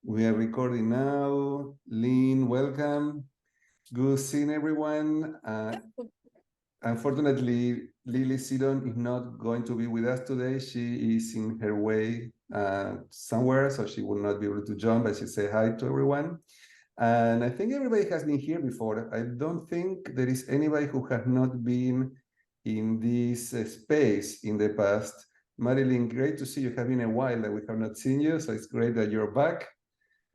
We are recording now. Lynn, welcome. Good seeing everyone. Unfortunately, Lily Sidon is not going to be with us today. She is in her way somewhere, so she will not be able to join, but she said hi to everyone. And I think everybody has been here before. I don't think there is anybody who has not been in this space in the past. Marilyn, great to see you. It has been a while that we have not seen you, so it's great that you're back.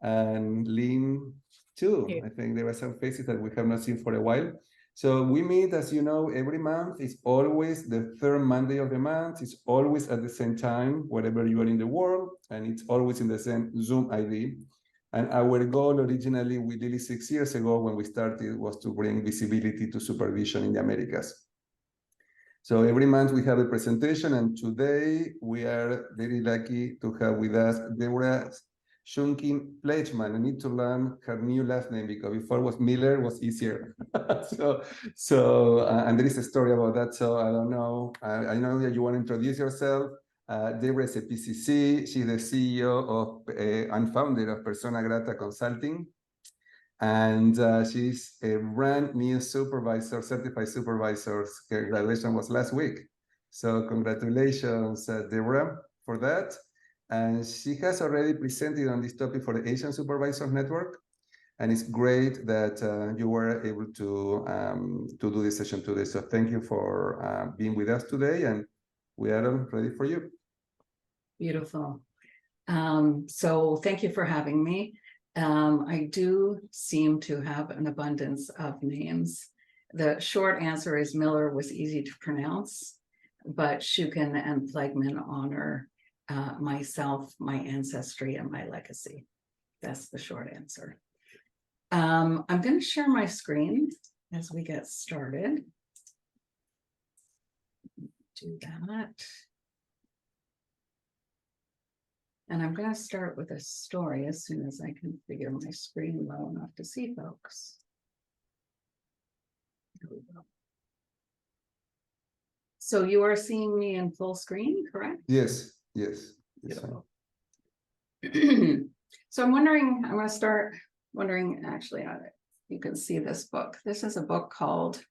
And Lynn too. I think there were some faces that we have not seen for a while. So we meet, as you know, every month. It's always the third Monday of the month. It's always at the same time, wherever you are in the world, and it's always in the same Zoom ID. And our goal originally with Lily 6 years ago when we started was to bring visibility to supervision in the Americas. So every month we have a presentation, and today we are very lucky to have with us Deborah Shukyn Plageman. I need to learn her new last name because before was Miller, was easier. And there is a story about that. So I don't know. I know that you want to introduce yourself. Deborah is a PCC. She's the CEO of and founder of Persona Grata Consulting. And she's a brand new supervisor, certified supervisor. Her graduation was last week. So congratulations, Deborah, for that. And she has already presented on this topic for the Asian Supervisors Network. And it's great that you were able to do this session today. So thank you for being with us today. And we are ready for you. Beautiful. So thank you for having me. I do seem to have an abundance of names. The short answer is Miller was easy to pronounce, but Shukyn and Plageman honor myself, my ancestry, and my legacy. That's the short answer. I'm going to share my screen as we get started. Do that. And I'm going to start with a story as soon as I can figure my screen low enough to see folks. Here we go. So you are seeing me in full screen, correct? Yes, yes. So I'm going to start wondering, actually, you can see this book. This is a book called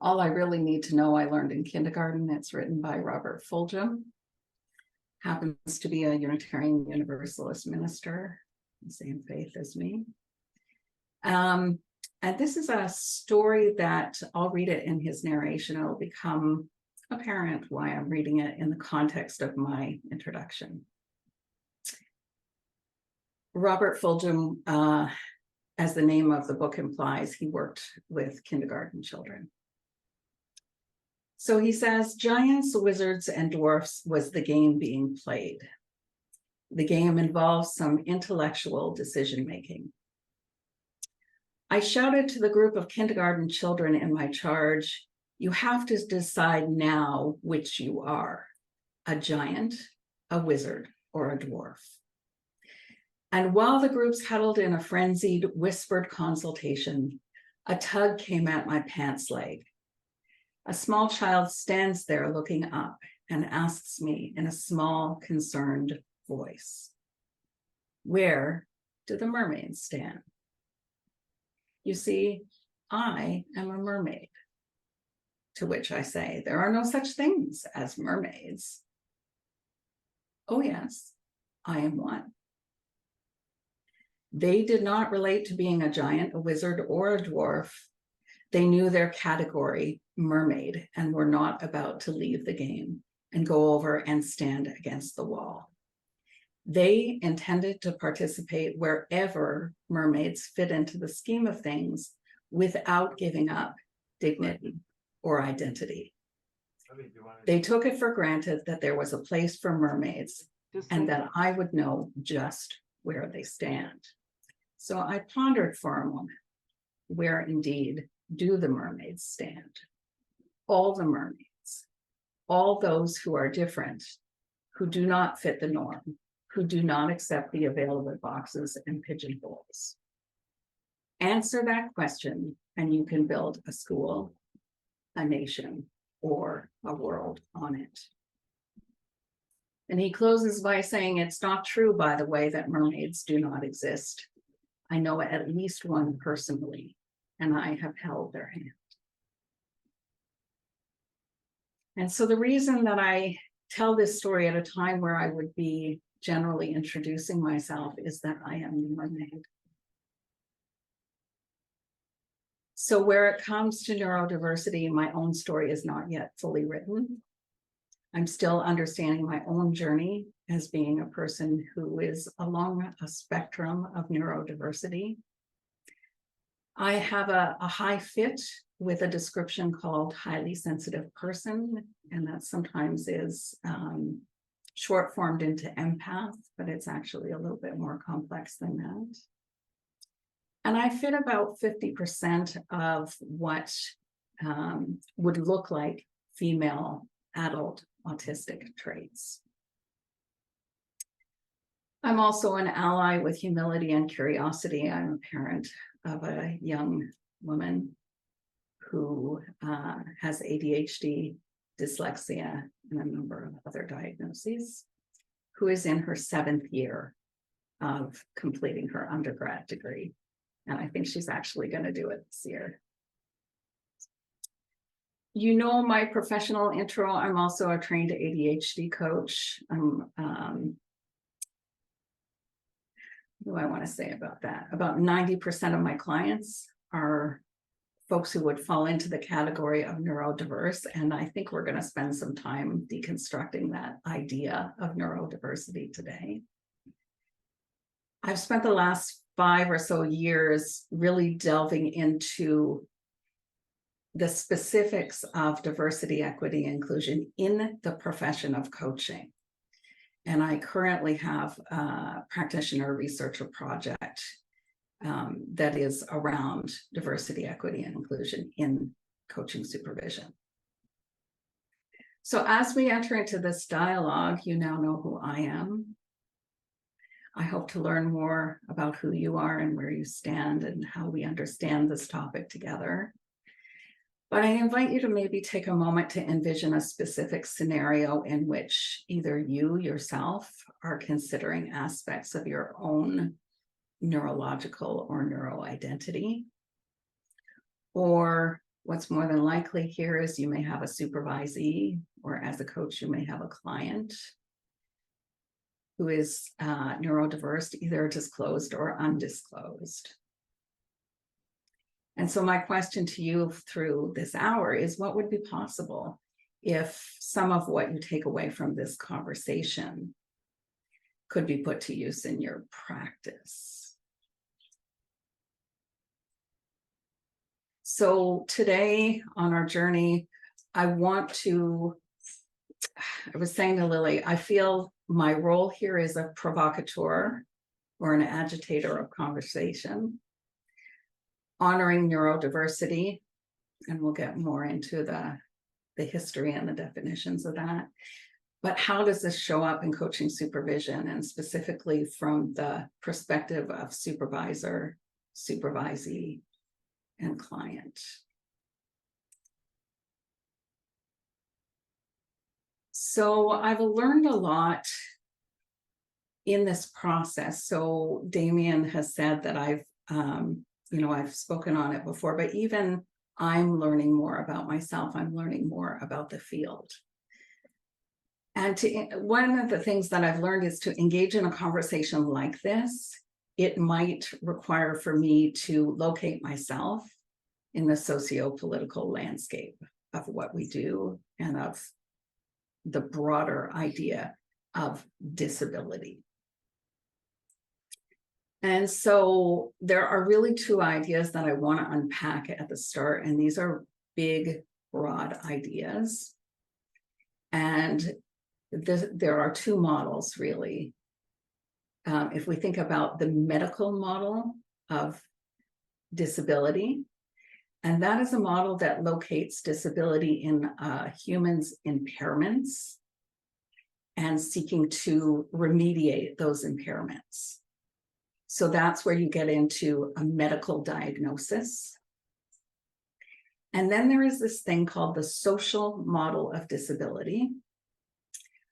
All I Really Need to Know I Learned in Kindergarten. It's written by Robert Fulghum. Happens to be a Unitarian Universalist minister, the same faith as me. And this is a story that I'll read it in his narration. It'll become apparent why I'm reading it in the context of my introduction. Robert Fulghum, as the name of the book implies, he worked with kindergarten children. So he says, giants, wizards, and dwarfs was the game being played. The game involves some intellectual decision-making. I shouted to the group of kindergarten children in my charge, you have to decide now which you are, a giant, a wizard, or a dwarf. And while the groups huddled in a frenzied, whispered consultation, a tug came at my pants leg. A small child stands there looking up and asks me in a small, concerned voice, where do the mermaids stand? You see, I am a mermaid. To which I say, there are no such things as mermaids. Oh yes, I am one. They did not relate to being a giant, a wizard, or a dwarf. They knew their category, mermaid, and were not about to leave the game and go over and stand against the wall. They intended to participate wherever mermaids fit into the scheme of things without giving up dignity or identity. They took it for granted that there was a place for mermaids and that I would know just where they stand. So I pondered for a moment, where indeed do the mermaids stand? All the mermaids, all those who are different, who do not fit the norm, who do not accept the available boxes and pigeonholes. Answer that question and you can build a school, a nation, or a world on it. And he closes by saying, it's not true, by the way, that mermaids do not exist. I know at least one personally, and I have held their hand. And so the reason that I tell this story at a time where I would be generally introducing myself is that I am the mermaid. So where it comes to neurodiversity, my own story is not yet fully written. I'm still understanding my own journey as being a person who is along a spectrum of neurodiversity. I have a high fit with a description called highly sensitive person, and that sometimes is short formed into empath, but it's actually a little bit more complex than that. And I fit about 50% of what would look like female adult autistic traits. I'm also an ally with humility and curiosity. I'm a parent of a young woman who has ADHD, dyslexia, and a number of other diagnoses, who is in her 7th year of completing her undergrad degree. And I think she's actually going to do it this year. You know my professional intro. I'm also a trained ADHD coach. What do I want to say about that? About 90% of my clients are folks who would fall into the category of neurodiverse. And I think we're going to spend some time deconstructing that idea of neurodiversity today. I've spent the last 5 or so years really delving into the specifics of diversity, equity, inclusion in the profession of coaching. And I currently have a practitioner researcher project that is around diversity, equity, and inclusion in coaching supervision. So as we enter into this dialogue, you now know who I am. I hope to learn more about who you are and where you stand and how we understand this topic together. But I invite you to maybe take a moment to envision a specific scenario in which either you yourself are considering aspects of your own neurological or neuroidentity. Or what's more than likely here is you may have a supervisee, or as a coach, you may have a client who is neurodiverse, either disclosed or undisclosed. And so my question to you through this hour is, what would be possible if some of what you take away from this conversation could be put to use in your practice? So today on our journey, I was saying to Lily, I feel my role here is a provocateur or an agitator of conversation, honoring neurodiversity, and we'll get more into the history and the definitions of that. But how does this show up in coaching supervision, and specifically from the perspective of supervisor, supervisee, and client? So I've learned a lot in this process. So Damien has said that I've spoken on it before, but even I'm learning more about myself. I'm learning more about the field. And one of the things that I've learned is to engage in a conversation like this, it might require for me to locate myself in the socio-political landscape of what we do and of the broader idea of disability. And so there are really 2 ideas that I want to unpack at the start, and these are big, broad ideas. And there are 2 models, really. If we think about the medical model of disability, and that is a model that locates disability in humans' impairments and seeking to remediate those impairments. So that's where you get into a medical diagnosis. And then there is this thing called the social model of disability,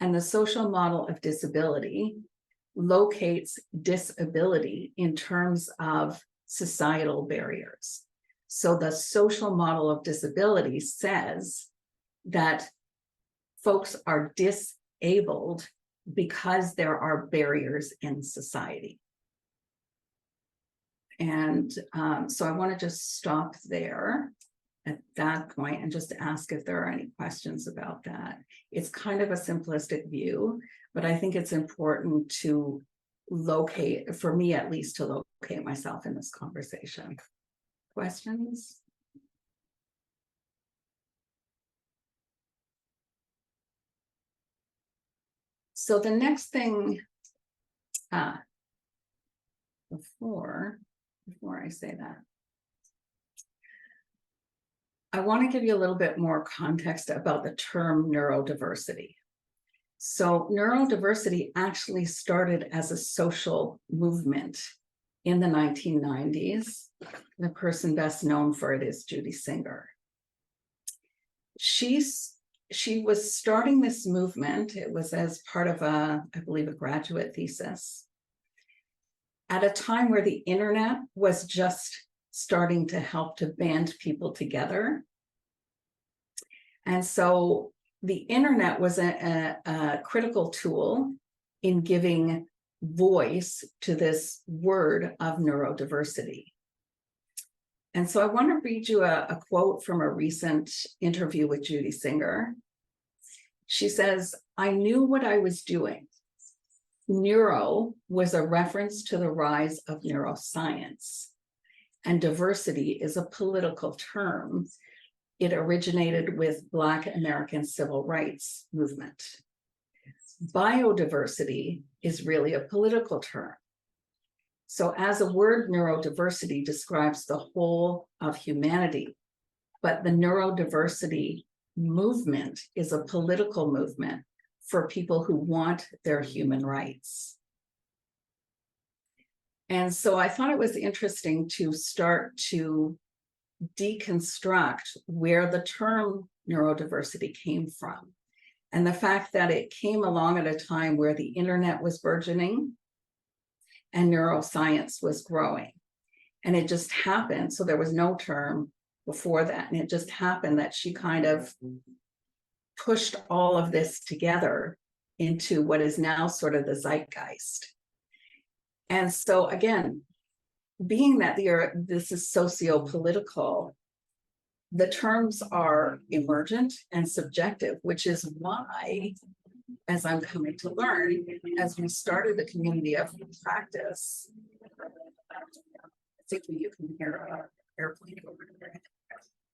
And the social model of disability locates disability in terms of societal barriers. So the social model of disability says that folks are disabled because there are barriers in society. And so I want to just stop there at that point and just ask if there are any questions about that. It's kind of a simplistic view, but I think it's important to locate, for me at least, to locate myself in this conversation. Questions? So the next thing, before I say that, I want to give you a little bit more context about the term neurodiversity. So neurodiversity actually started as a social movement in the 1990s. The person best known for it is Judy Singer. She was starting this movement. It was as part of I believe, a graduate thesis at a time where the internet was just starting to help to band people together. And so the internet was a critical tool in giving voice to this word of neurodiversity. And so I want to read you a quote from a recent interview with Judy Singer. She says, "I knew what I was doing. Neuro was a reference to the rise of neuroscience, and diversity is a political term. It originated with Black American civil rights movement. Biodiversity is really a political term. So as a word, neurodiversity describes the whole of humanity, but the neurodiversity movement is a political movement for people who want their human rights." And so I thought it was interesting to start to deconstruct where the term neurodiversity came from, and the fact that it came along at a time where the internet was burgeoning and neuroscience was growing. And it just happened, so there was no term before that, and it just happened that she kind of pushed all of this together into what is now sort of the zeitgeist. And so again, being that this is socio-political, the terms are emergent and subjective, which is why, as I'm coming to learn, as we started the community of practice, I think you can hear an airplane over there.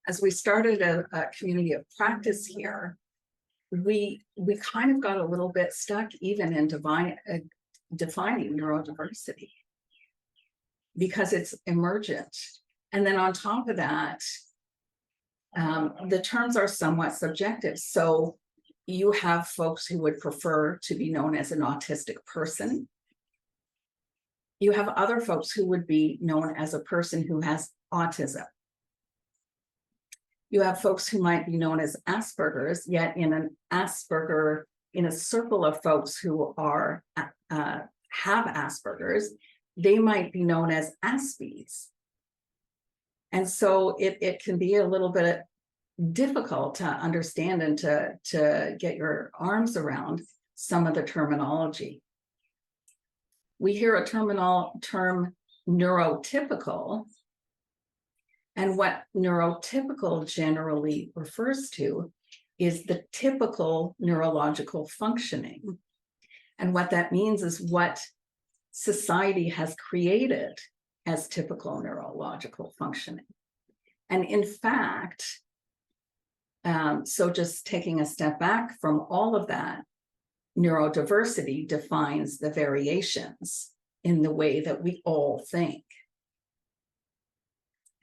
As we started a community of practice here, we kind of got a little bit stuck even in defining neurodiversity, because it's emergent. And then on top of that, the terms are somewhat subjective. So you have folks who would prefer to be known as an autistic person. You have other folks who would be known as a person who has autism. You have folks who might be known as Asperger's, yet in a circle of folks who have Asperger's, they might be known as Aspies. And so it can be a little bit difficult to understand and to get your arms around some of the terminology. We hear a term neurotypical, and what neurotypical generally refers to is the typical neurological functioning. And what that means is what society has created as typical neurological functioning. And in fact, so just taking a step back from all of that, neurodiversity defines the variations in the way that we all think.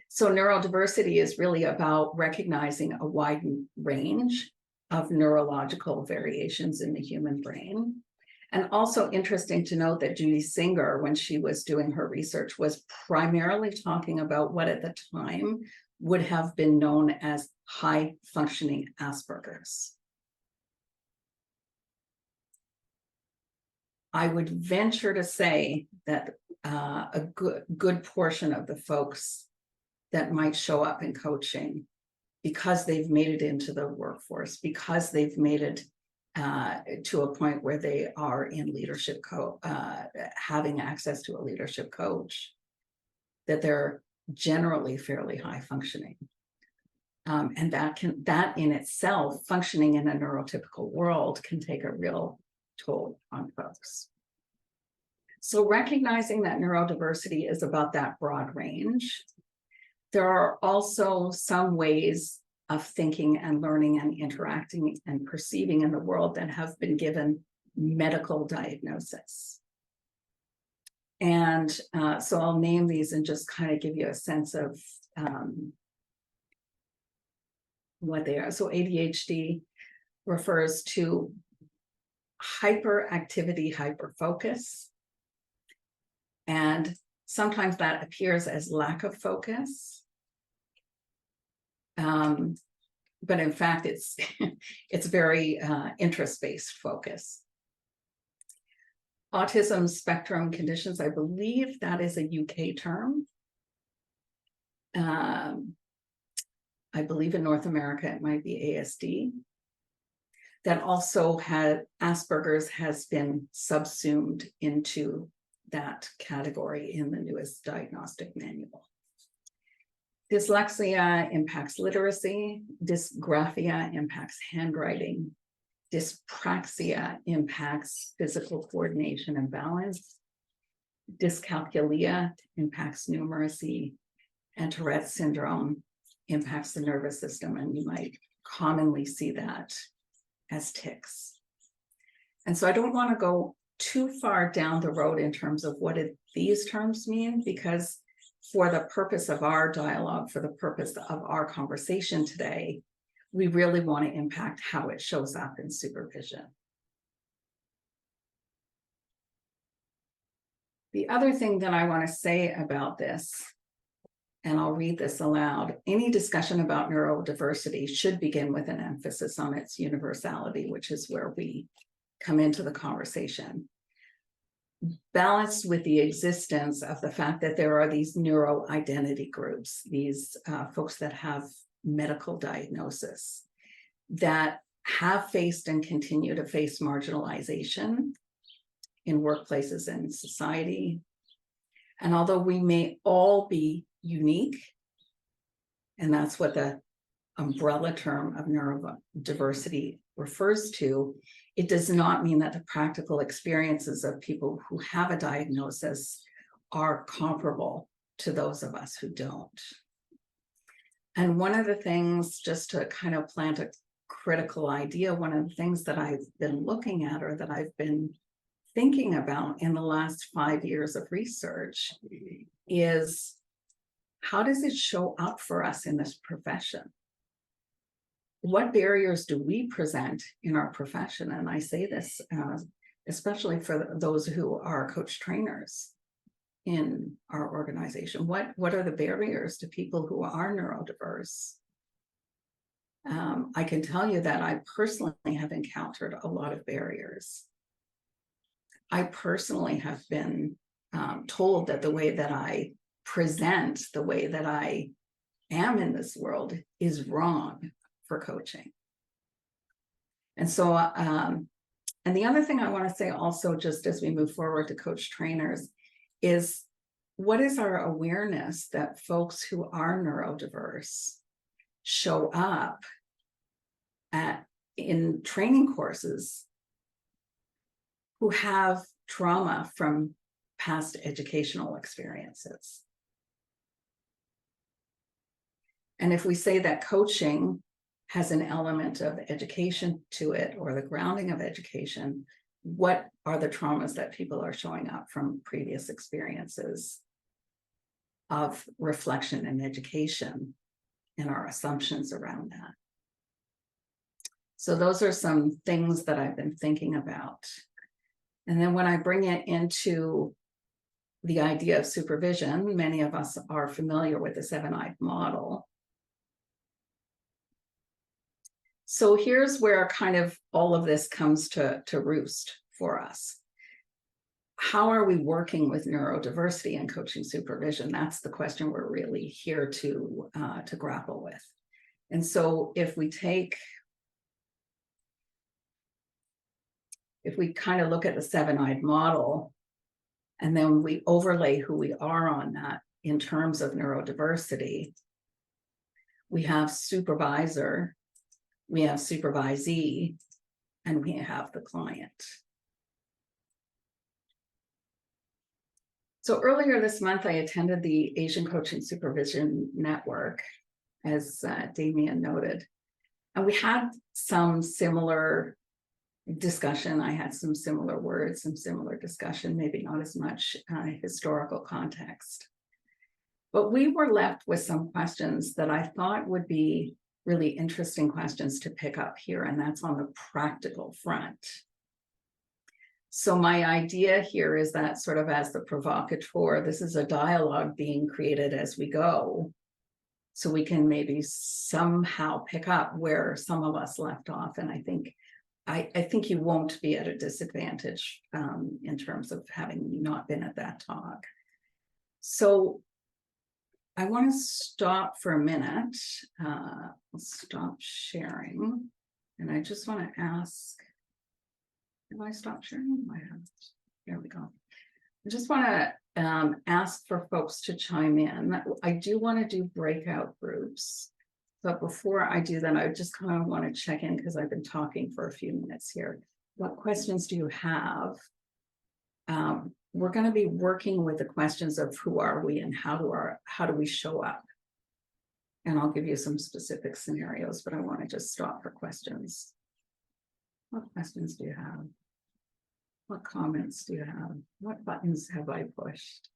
So neurodiversity is really about recognizing a wide range of neurological variations in the human brain. And also interesting to note that Judy Singer, when she was doing her research, was primarily talking about what at the time would have been known as high functioning Asperger's. I would venture to say that a good portion of the folks that might show up in coaching, because they've made it into the workforce, because they've made it to a point where they are in leadership, having access to a leadership coach, that they're generally fairly high functioning. And that in itself, functioning in a neurotypical world, can take a real toll on folks. So recognizing that neurodiversity is about that broad range, there are also some ways of thinking and learning and interacting and perceiving in the world that have been given medical diagnosis. And so I'll name these and just kind of give you a sense of what they are. So ADHD refers to hyperactivity, hyperfocus. And sometimes that appears as lack of focus. But in fact, it's very interest-based focus. Autism spectrum conditions, I believe that is a UK term. I believe in North America, it might be ASD. That also had Asperger's has been subsumed into that category in the newest diagnostic manual. Dyslexia impacts literacy. Dysgraphia impacts handwriting. Dyspraxia impacts physical coordination and balance. Dyscalculia impacts numeracy. And Tourette's syndrome impacts the nervous system, and you might commonly see that as tics. And so I don't want to go too far down the road in terms of what these terms mean, because for the purpose of our dialogue, for the purpose of our conversation today, we really want to impact how it shows up in supervision. The other thing that I want to say about this, and I'll read this aloud, any discussion about neurodiversity should begin with an emphasis on its universality, which is where we come into the conversation, balanced with the existence of the fact that there are these neuro-identity groups, these folks that have medical diagnosis, that have faced and continue to face marginalization in workplaces and society. And although we may all be unique, and that's what the umbrella term of neurodiversity refers to, it does not mean that the practical experiences of people who have a diagnosis are comparable to those of us who don't. And one of the things, just to kind of plant a critical idea, one of the things that I've been looking at, or that I've been thinking about in the last 5 years of research, is how does it show up for us in this profession? What barriers do we present in our profession? And I say this especially for those who are coach trainers in our organization. What are the barriers to people who are neurodiverse? I can tell you that I personally have encountered a lot of barriers. I personally have been told that the way that I present, the way that I am in this world is wrong for coaching. And so, and the other thing I want to say also, just as we move forward to coach trainers, is what is our awareness that folks who are neurodiverse show up in training courses who have trauma from past educational experiences. And if we say that coaching has an element of education to it, or the grounding of education, what are the traumas that people are showing up from previous experiences of reflection and education, and our assumptions around that? So those are some things that I've been thinking about. And then when I bring it into the idea of supervision, many of us are familiar with the 7-eyed model. So here's where kind of all of this comes to roost for us. how are we working with neurodiversity and coaching supervision? That's the question we're really here to grapple with. And so if we kind of look at the seven-eyed model, and then we overlay who we are on that in terms of neurodiversity, we have supervisor, we have supervisee, and we have the client. So earlier this month, I attended the Asian Coaching Supervision Network, as Damien noted, and we had some similar discussion. I had some similar words, some similar discussion, maybe not as much historical context. But we were left with some questions that I thought would be really interesting questions to pick up here, and that's on the practical front. So my idea here is that, sort of as the provocateur, this is a dialogue being created as we go, so we can maybe somehow pick up where some of us left off. And I think you won't be at a disadvantage in terms of having not been at that talk. So I want to stop for a minute. I'll stop sharing, and I just want to ask. Have I stopped sharing? I have. There we go. I just want to ask for folks to chime in. I do want to do breakout groups, but before I do that, I just kind of want to check in because I've been talking for a few minutes here. What questions do you have? We're going to be working with the questions of who are we and how do we show up? And I'll give you some specific scenarios, but I want to just stop for questions. What questions do you have? What comments do you have? What buttons have I pushed?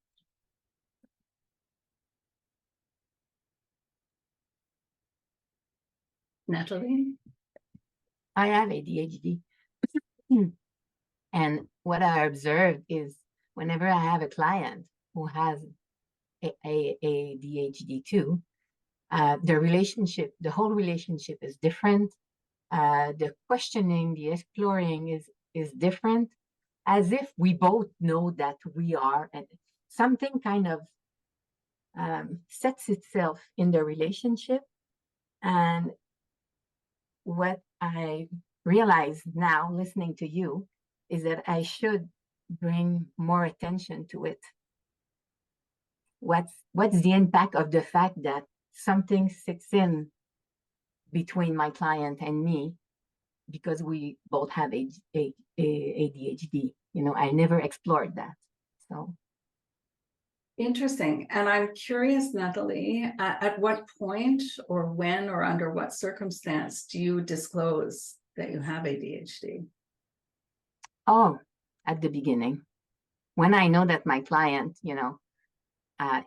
Natalie? I have ADHD. And what I observe is whenever I have a client who has ADHD too, the whole relationship is different. The questioning, the exploring is different, as if we both know that we are, and something kind of sets itself in the relationship. And what I realize now, listening to you, is that I should bring more attention to it. What's the impact of the fact that something sits in between my client and me because we both have ADHD? I never explored that. So interesting. And I'm curious, Natalie, at what point or when or under what circumstance do you disclose that you have ADHD? Oh, at the beginning, when I know that my client,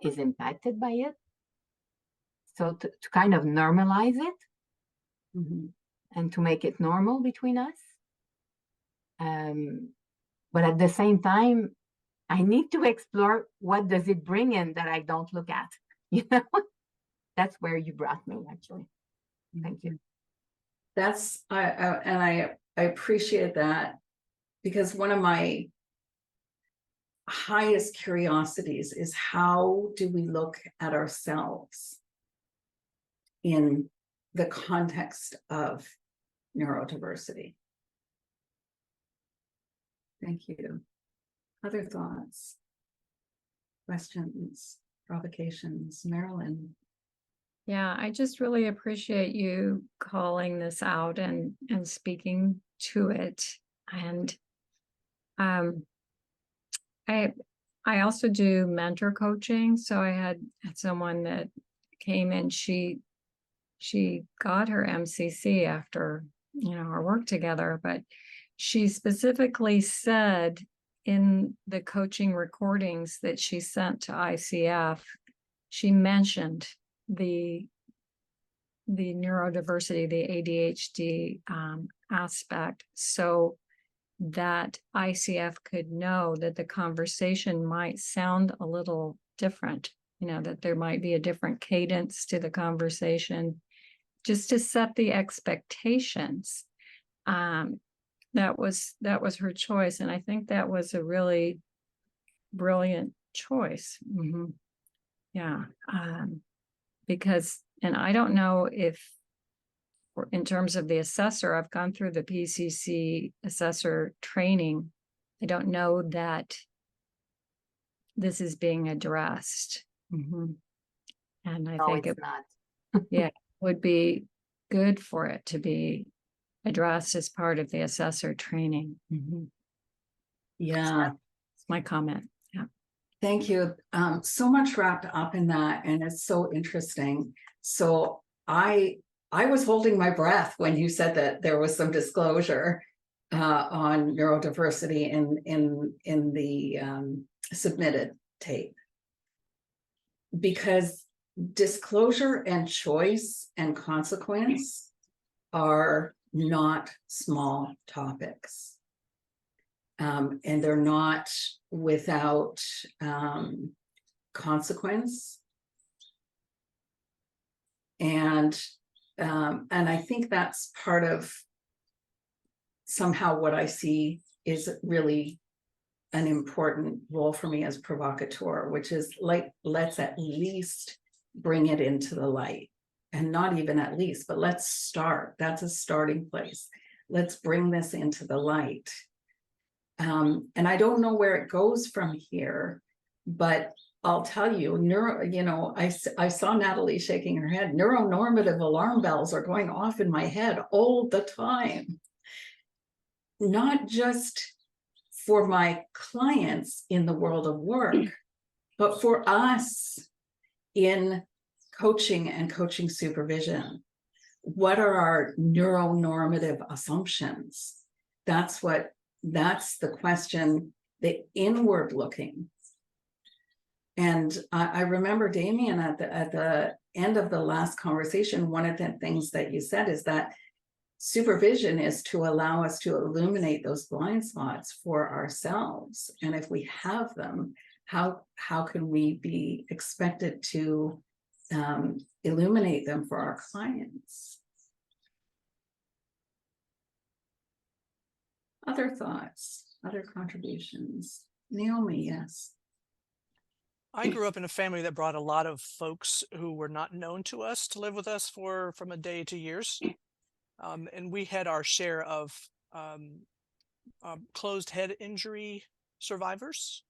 is impacted by it. So to kind of normalize it, Mm-hmm. and to make it normal between us. But at the same time, I need to explore what does it bring in that I don't look at. That's where you brought me, actually. Thank you. That's I appreciate that, because one of my highest curiosities is, how do we look at ourselves in the context of neurodiversity? Thank you. Other thoughts, questions, provocations? Marilyn? Yeah, I just really appreciate you calling this out and speaking to it. And I also do mentor coaching. So I had someone that came in, she got her MCC after, our work together, but she specifically said in the coaching recordings that she sent to ICF, she mentioned the neurodiversity, the ADHD aspect, so that ICF could know that the conversation might sound a little different, that there might be a different cadence to the conversation, just to set the expectations. That was her choice. And I think that was a really brilliant choice. Yeah. Because, and I don't know if, in terms of the assessor, I've gone through the PCC assessor training. I don't know that this is being addressed. And I No, think it's it not. would be good for it to be addressed as part of the assessor training. Yeah. That's my comment. Yeah. Thank you. So much wrapped up in that, and it's so interesting. So I was holding my breath when you said that there was some disclosure on neurodiversity in the submitted tape, because disclosure and choice and consequence are not small topics. And they're not without consequence. And I think that's part of somehow what I see is really an important role for me as provocateur, which is like, let's at least bring it into the light, and not even at least, but let's start. That's a starting place. Let's bring this into the light. And I don't know where it goes from here, but I'll tell you, I saw Natalie shaking her head. Neuronormative alarm bells are going off in my head all the time. Not just for my clients in the world of work, but for us in coaching and coaching supervision. What are our neuronormative assumptions? That's the question, the inward looking. And I remember, Damien, at the end of the last conversation, one of the things that you said is that supervision is to allow us to illuminate those blind spots for ourselves. And if we have them, how can we be expected to illuminate them for our clients? Other thoughts, other contributions? Naomi, yes. I grew up in a family that brought a lot of folks who were not known to us to live with us from a day to years. And we had our share of closed head injury survivors.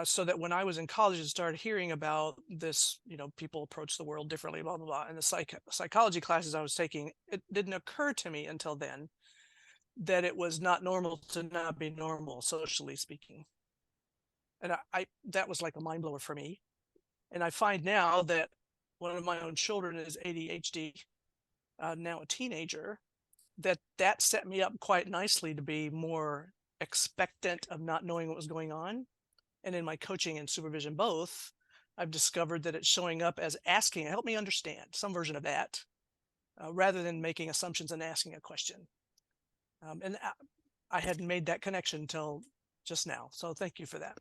So that when I was in college and started hearing about this, people approach the world differently, blah, blah, blah. And the psychology classes I was taking, it didn't occur to me until then that it was not normal to not be normal, socially speaking. And that was like a mind blower for me. And I find now that one of my own children is ADHD, now a teenager, that set me up quite nicely to be more expectant of not knowing what was going on. And in my coaching and supervision both, I've discovered that it's showing up as asking, help me understand, some version of that, rather than making assumptions and asking a question. And I hadn't made that connection until just now. So thank you for that.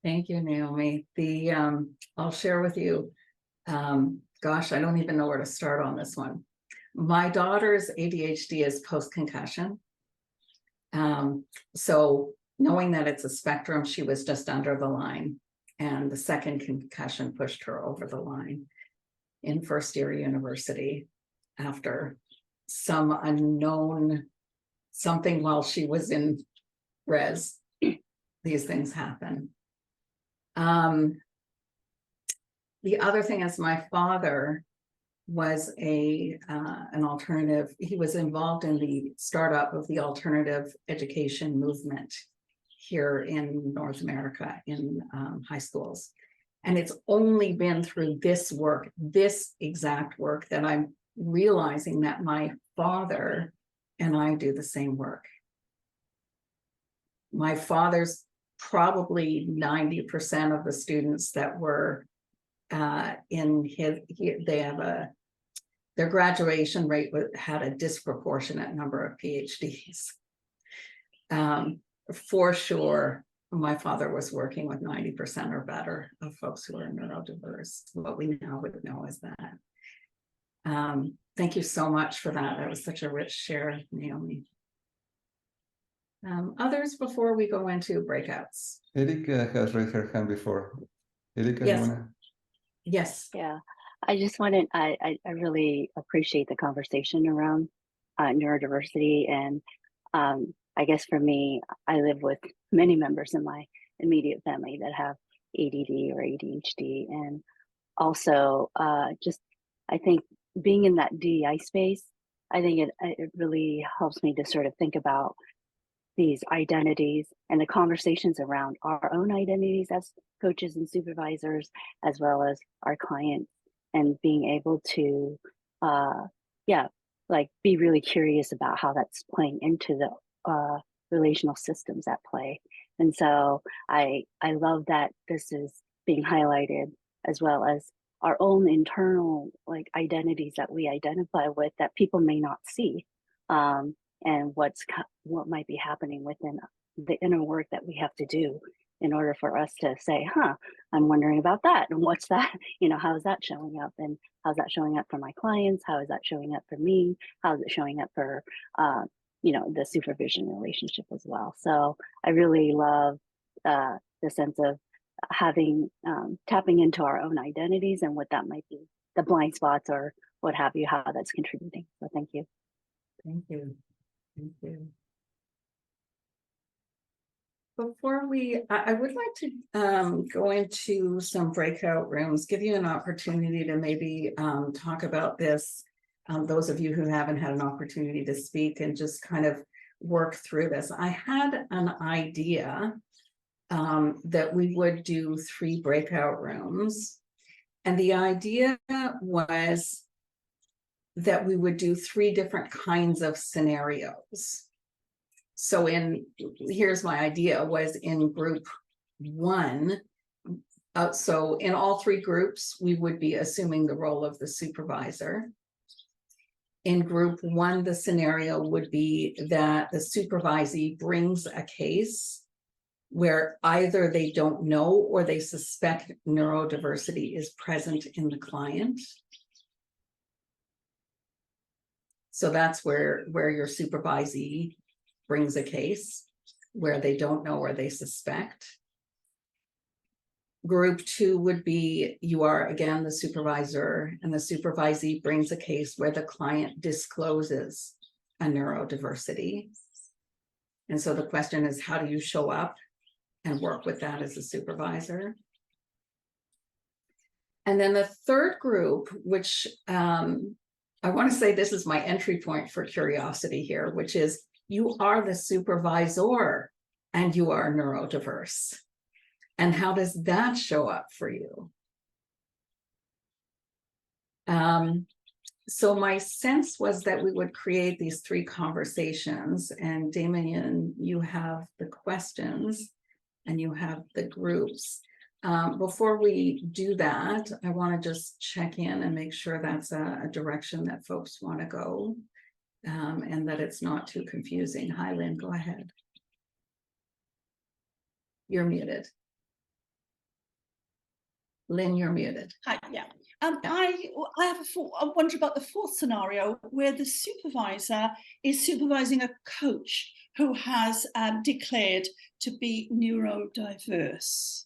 Thank you, Naomi. I'll share with you, gosh, I don't even know where to start on this one. My daughter's ADHD is post-concussion. So knowing that it's a spectrum, she was just under the line, and the second concussion pushed her over the line in first year university after some unknown something while she was in res. These things happen. The other thing is, my father was an alternative. He was involved in the startup of the alternative education movement here in North America in high schools. And it's only been through this exact work, that I'm realizing that my father and I do the same work. My father's probably 90% of the students that were their graduation rate had a disproportionate number of PhDs. For sure, my father was working with 90% or better of folks who are neurodiverse. What we now would know is that. Thank you so much for that. That was such a rich share, Naomi. Others before we go into breakouts? Erika has raised her hand before. Erika, Yes. you wanna? Yes. Yeah, I just wanted, I really appreciate the conversation around neurodiversity. And I guess for me, I live with many members in my immediate family that have ADD or ADHD. And also just, I think being in that DEI space, I think it really helps me to sort of think about these identities and the conversations around our own identities as coaches and supervisors, as well as our clients, and being able to, like be really curious about how that's playing into the relational systems at play. And so I love that this is being highlighted, as well as our own internal like identities that we identify with that people may not see. And what might be happening within the inner work that we have to do in order for us to say, I'm wondering about that. And what's that? How is that showing up? And how's that showing up for my clients? How is that showing up for me? How is it showing up for, the supervision relationship as well? So I really love the sense of having, tapping into our own identities and what that might be, the blind spots or what have you, how that's contributing. So thank you. Thank you. Thank you. Before I would like to go into some breakout rooms, give you an opportunity to maybe talk about this. Those of you who haven't had an opportunity to speak, and just kind of work through this. I had an idea that we would do 3 breakout rooms. And the idea was that we would do 3 different kinds of scenarios. So here's my idea, was in group 1. So in all 3 groups, we would be assuming the role of the supervisor. In group 1, the scenario would be that the supervisee brings a case where either they don't know or they suspect neurodiversity is present in the client. So that's where your supervisee brings a case where they don't know or they suspect. Group 2 would be, you are again the supervisor, and the supervisee brings a case where the client discloses a neurodiversity. And so the question is, how do you show up and work with that as a supervisor? And then the third group, which I want to say this is my entry point for curiosity here, which is you are the supervisor and you are neurodiverse. And how does that show up for you? So my sense was that we would create these 3 conversations, and Damien, you have the questions and you have the groups. Before we do that, I want to just check in and make sure that's a direction that folks want to go, and that it's not too confusing. Hi, Lynn, go ahead. You're muted. Lynn, you're muted. Hi, yeah. I have I wonder about the 4th scenario where the supervisor is supervising a coach who has declared to be neurodiverse.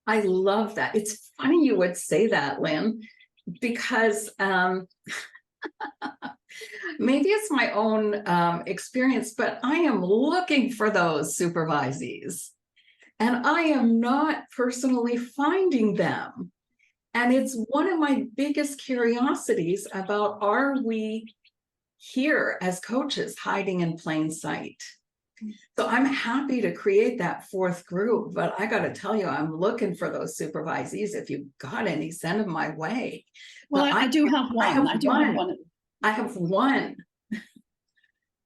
I love that. It's funny you would say that, Lynn, because maybe it's my own experience, but I am looking for those supervisees. And I am not personally finding them. And it's one of my biggest curiosities about, are we here as coaches hiding in plain sight? So I'm happy to create that 4th group, but I got to tell you, I'm looking for those supervisees. If you've got any, send them my way. Well, I do have one. I have one.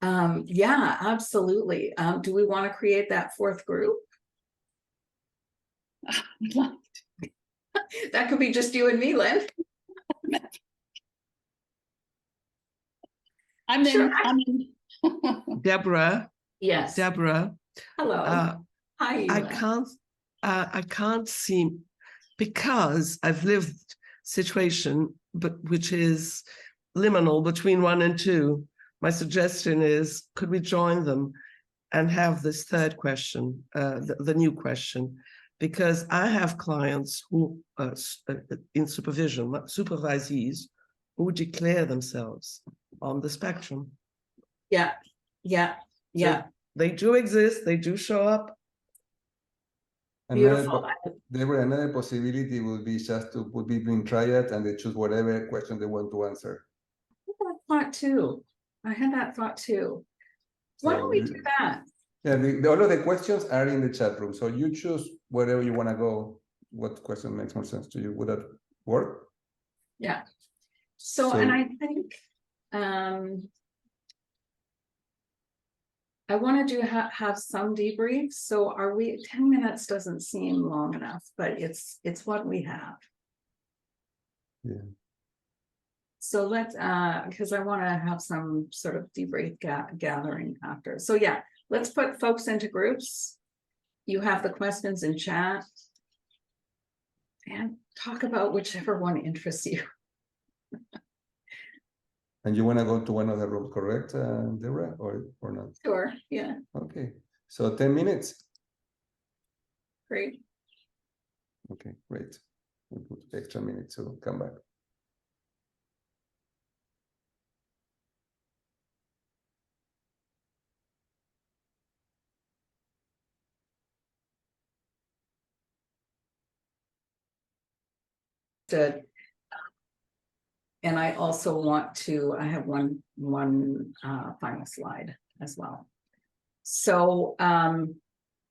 Yeah, absolutely. Do we want to create that 4th group? That could be just you and me, Lynn. I'm in. Deborah. Yes. Deborah. Hello. Hi. I can't see, because I've lived situation, but which is liminal between 1 and 2. My suggestion is, could we join them? and have this third question, the new question, because I have clients who, in supervision, supervisees, who declare themselves on the spectrum. Yeah, yeah, yeah. They do exist, they do show up. Beautiful. Another possibility would be just to put people in triad and they choose whatever question they want to answer. I had that thought too. I had that thought too. Why don't we do that? Yeah, all of the questions are in the chat room. So you choose wherever you want to go. What question makes more sense to you? Would that work? Yeah. So and I think I want to have some debriefs. So are we 10 minutes doesn't seem long enough, but it's what we have. Yeah. So let's because I want to have some sort of debrief gathering after. So yeah, let's put folks into groups. You have the questions in chat and talk about whichever one interests you. And you want to go to one of the rooms, correct, Deborah, or not? Sure, yeah. Okay, so 10 minutes. Great. Okay, great. We'll put extra minutes to come back. Good. And I also want to, I have one final slide as well. So,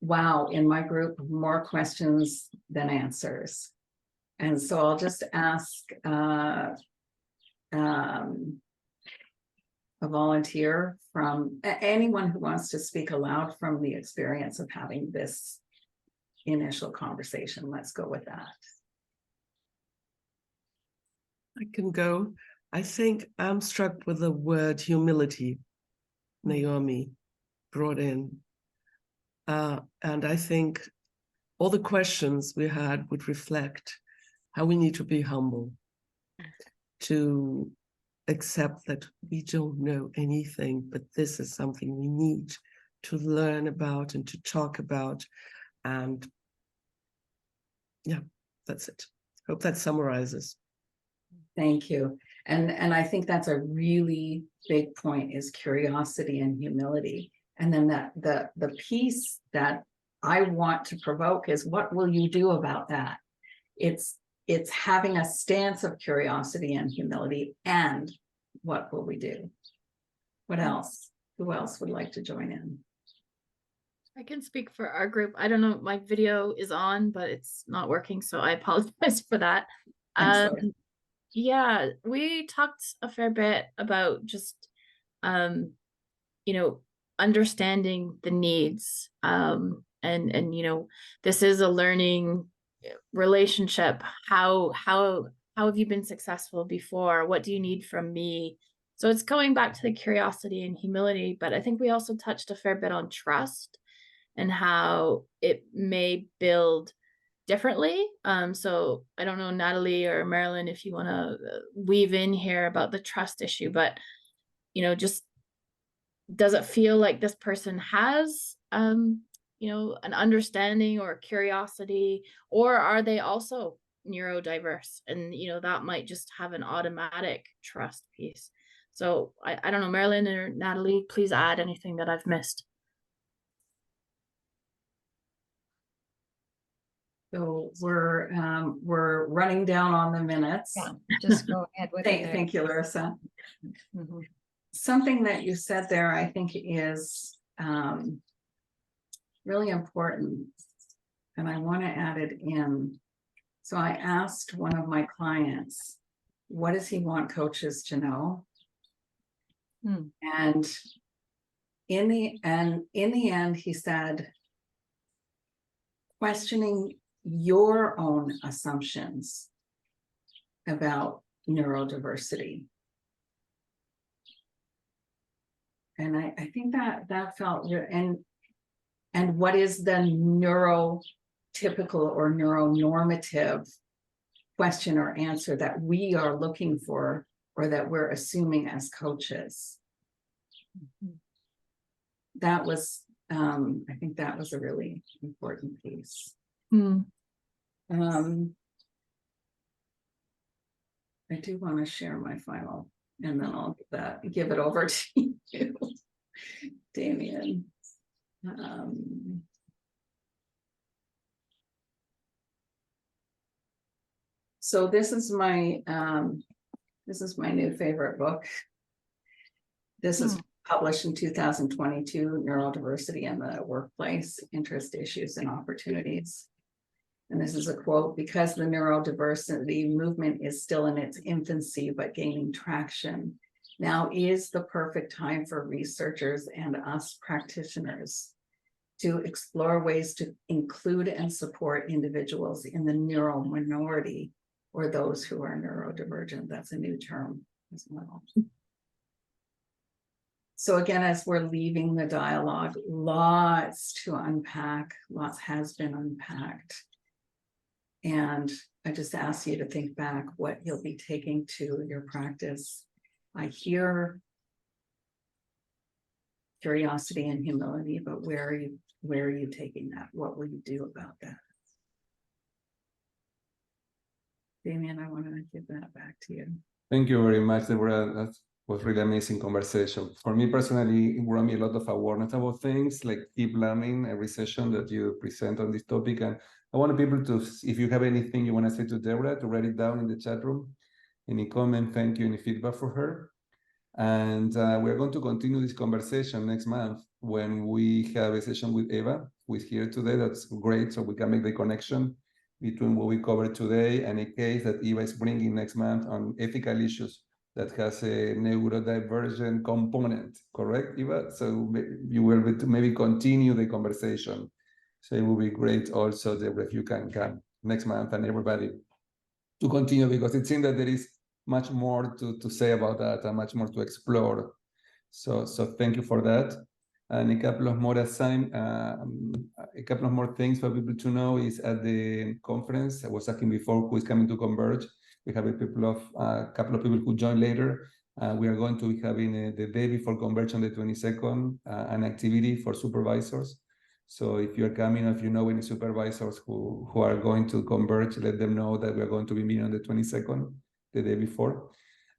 wow, in my group, more questions than answers. And so I'll just ask a volunteer from anyone who wants to speak aloud from the experience of having this initial conversation. Let's go with that. I can go. I think I'm struck with the word humility Naomi brought in. And I think all the questions we had would reflect how we need to be humble, to accept that we don't know anything, but this is something we need to learn about and to talk about. And yeah, that's it. Hope that summarizes. Thank you. And I think that's a really big point is curiosity and humility. And then the piece that I want to provoke is what will you do about that? It's having a stance of curiosity and humility, and what will we do? What else? Who else would like to join in? I can speak for our group. I don't know, my video is on, but it's not working, so I apologize for that. Yeah, we talked a fair bit about just, you know, understanding the needs, and you know, this is a learning relationship. How have you been successful before? What do you need from me? So it's going back to the curiosity and humility, but I think we also touched a fair bit on trust and how it may build differently. So I don't know, Natalie or Marilyn, if you want to weave in here about the trust issue, but, you know, just does it feel like this person has, you know, an understanding or curiosity, or are they also neurodiverse? And, you know, that might just have an automatic trust piece. So I don't know, Marilyn or Natalie, please add anything that I've missed. So we're running down on the minutes. Yeah, just go ahead with it. Thank you, Larissa. Mhm. Something that you said there, I think, is really important, and I want to add it in. So I asked one of my clients, what does he want coaches to know? And in the end, he said, questioning your own assumptions about neurodiversity. And I think that felt, and what is the neurotypical or neuronormative question or answer that we are looking for, or that we're assuming as coaches? That was I think that was a really important piece. Hmm. I do want to share my file, and then I'll give it over to you, Damien. So this is my new favorite book. This is published in 2022, Neurodiversity in the Workplace, Interest, Issues, and Opportunities. And this is a quote: "Because the neurodiversity movement is still in its infancy, but gaining traction, now is the perfect time for researchers and us practitioners to explore ways to include and support individuals in the neural minority, or those who are neurodivergent." That's a new term as well. So again, as we're leaving the dialogue, lots to unpack, lots has been unpacked. And I just ask you to think back what you'll be taking to your practice. I hear curiosity and humility, but where are you taking that? What will you do about that? Damien, I want to give that back to you. Thank you very much, Deborah. That was really amazing conversation. For me personally, it brought me a lot of awareness about things, like keep learning every session that you present on this topic. And I want people to, if you have anything you want to say to Deborah, to write it down in the chat room. Any comment, thank you, any feedback for her. And we're going to continue this conversation next month when we have a session with Eva, who is here today. That's great, so we can make the connection between what we covered today and a case that Eva is bringing next month on ethical issues that has a neurodivergent component, correct, Eva? So you will maybe continue the conversation. So it will be great also, Deborah, if you can come next month and everybody to continue, because it seems that there is much more to say about that and much more to explore. So thank you for that. And a couple of more things for people to know is at the conference, I was asking before who is coming to Converge. We have a couple of people who join later. We are going to be having the day before Converge on the 22nd, an activity for supervisors. So if you're coming, or if you know any supervisors who are going to Converge, let them know that we are going to be meeting on the 22nd, the day before.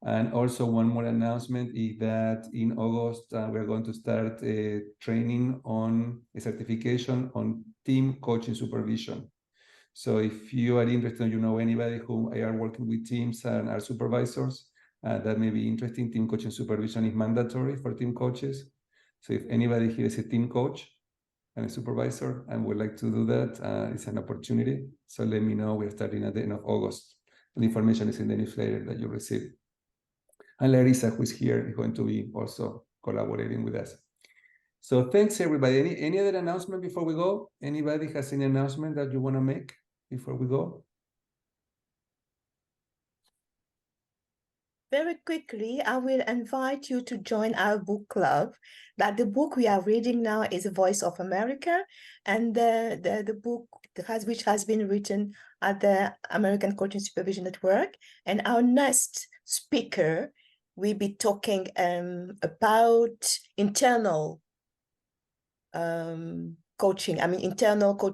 And also one more announcement is that in August, we're going to start a training on a certification on team coaching supervision. So if you are interested, you know anybody who are working with teams and are supervisors, that may be interesting. Team coaching supervision is mandatory for team coaches. So if anybody here is a team coach and a supervisor and would like to do that, it's an opportunity. So let me know. We're starting at the end of August. The information is in the newsletter that you receive. And Larissa, who is here, is going to be also collaborating with us. So thanks, everybody. Any other announcement before we go? Anybody has any announcement that you want to make before we go? Very quickly, I will invite you to join our book club. That the book we are reading now is Voice of America, and the book which has been written at the American Coaching Supervision Network. And our next speaker will be talking about internal coaching. I mean,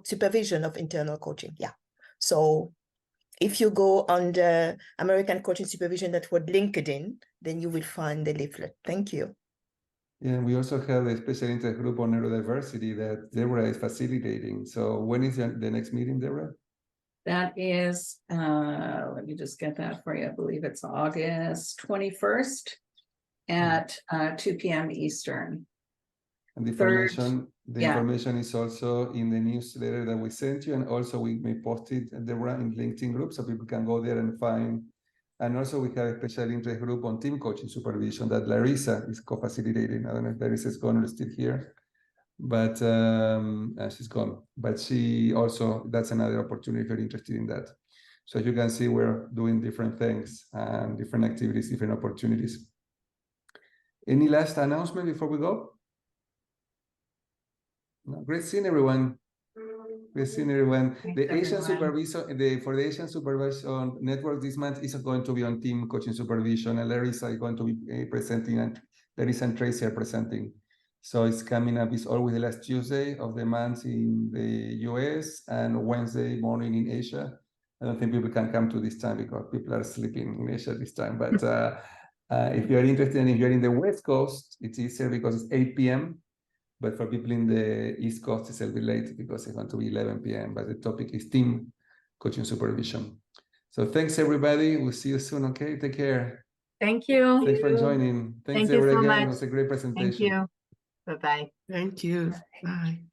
supervision of internal coaching. Yeah. So if you go on the American Coaching Supervision Network LinkedIn, then you will find the leaflet. Thank you. Yeah, we also have a special interest group on neurodiversity that Deborah is facilitating. So when is the next meeting, Deborah? That is, let me just get that for you. I believe it's August 21st at 2 p.m. Eastern. And the information is also in the newsletter that we sent you, and also we may post it, Deborah, in LinkedIn group so people can go there and find. And also we have a special interest group on team coaching supervision that Larissa is co-facilitating. I don't know if Larissa is gone or still here, but she's gone. But she also, that's another opportunity if you're interested in that. So you can see we're doing different things and different activities, different opportunities. Any last announcement before we go? No, great seeing everyone. Great seeing everyone. The Asian supervisor, for the Asian Supervision Network this month is going to be on team coaching supervision, and Larissa is going to be presenting, and Larissa and Tracy are presenting. So it's coming up, it's always the last Tuesday of the month in the US and Wednesday morning in Asia. I don't think people can come to this time because people are sleeping in Asia this time. But if you're interested and if you're in the West Coast, it's easier because it's 8 p.m. But for people in the East Coast, it's a little bit late because it's going to be 11 p.m. But the topic is team coaching supervision. So thanks, everybody. We'll see you soon. Okay, take care. Thank you. Thanks for joining. Thanks, Thank you Deborah, so again. much. It was a great presentation. Thank you. Bye-bye. Thank you. Bye.